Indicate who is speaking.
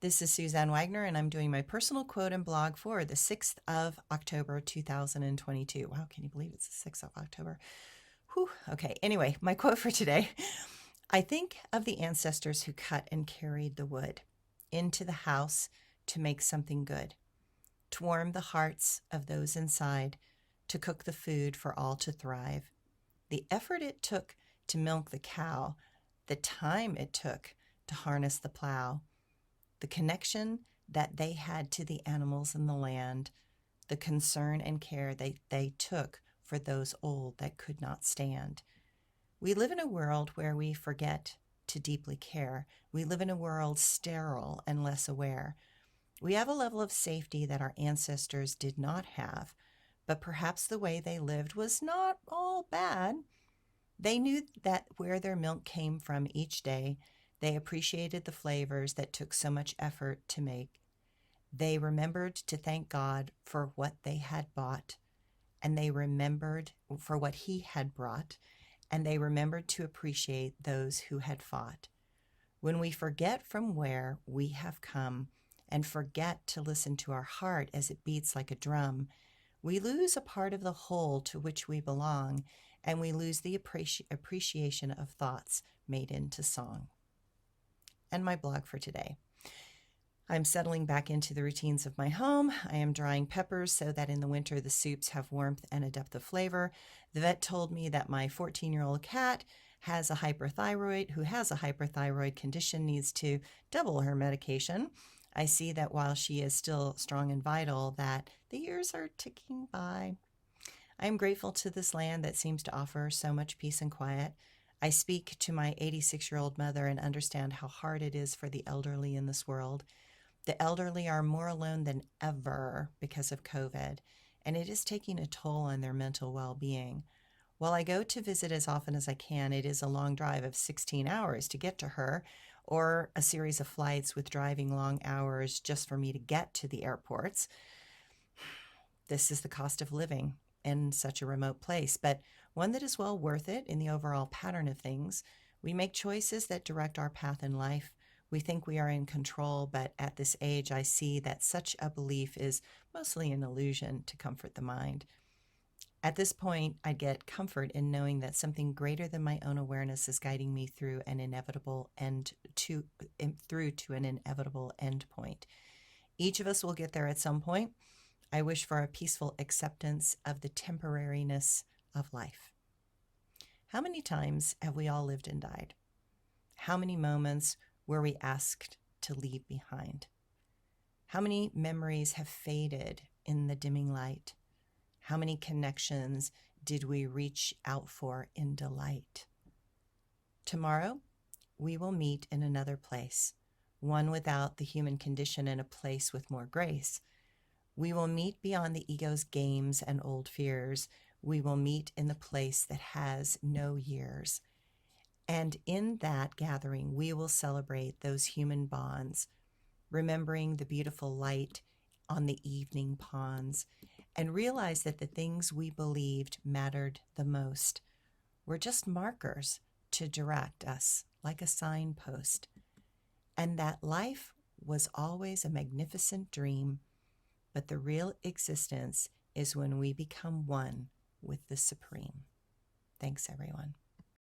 Speaker 1: This is Suzanne Wagner, and I'm doing my personal quote and blog for the 6th of October, 2022. Wow, can you believe it's the 6th of October? Whew. Okay, anyway, my quote for today. I think of the ancestors who cut and carried the wood into the house to make something good, to warm the hearts of those inside, to cook the food for all to thrive. The effort it took to milk the cow, the time it took to harness the plow, the connection that they had to the animals in the land, the concern and care they took for those old that could not stand. We live in a world where we forget to deeply care. We live in a world sterile and less aware. We have a level of safety that our ancestors did not have, but perhaps the way they lived was not all bad. They knew that where their milk came from each day, they appreciated the flavors that took so much effort to make. They remembered to thank God for what they had bought, and they remembered for what He had brought, and they remembered to appreciate those who had fought. When we forget from where we have come and forget to listen to our heart as it beats like a drum, we lose a part of the whole to which we belong, and we lose the appreciation of thoughts made into song. And my blog for today. I'm settling back into the routines of my home. I am drying peppers so that in the winter the soups have warmth and a depth of flavor. The vet told me that my 14-year-old cat who has a hyperthyroid condition, needs to double her medication. I see that while she is still strong and vital, that the years are ticking by. I am grateful to this land that seems to offer so much peace and quiet. I speak to my 86-year-old mother and understand how hard it is for the elderly in this world. The elderly are more alone than ever because of COVID, and it is taking a toll on their mental well-being. While I go to visit as often as I can, it is a long drive of 16 hours to get to her, or a series of flights with driving long hours just for me to get to the airports. This is the cost of living in such a remote place, but one that is well worth it in the overall pattern of things. We make choices that direct our path in life. We think we are in control, but at this age, I see that such a belief is mostly an illusion to comfort the mind. At this point, I get comfort in knowing that something greater than my own awareness is guiding me through an inevitable through to an inevitable end point. Each of us will get there at some point. I wish for a peaceful acceptance of the temporariness of life. How many times have we all lived and died? How many moments were we asked to leave behind? How many memories have faded in the dimming light? How many connections did we reach out for in delight? Tomorrow, we will meet in another place, one without the human condition and a place with more grace. We will meet beyond the ego's games and old fears. We will meet in the place that has no years. And in that gathering, we will celebrate those human bonds, remembering the beautiful light on the evening ponds, and realize that the things we believed mattered the most were just markers to direct us like a signpost, and that life was always a magnificent dream, but the real existence is when we become one with the Supreme. Thanks, everyone.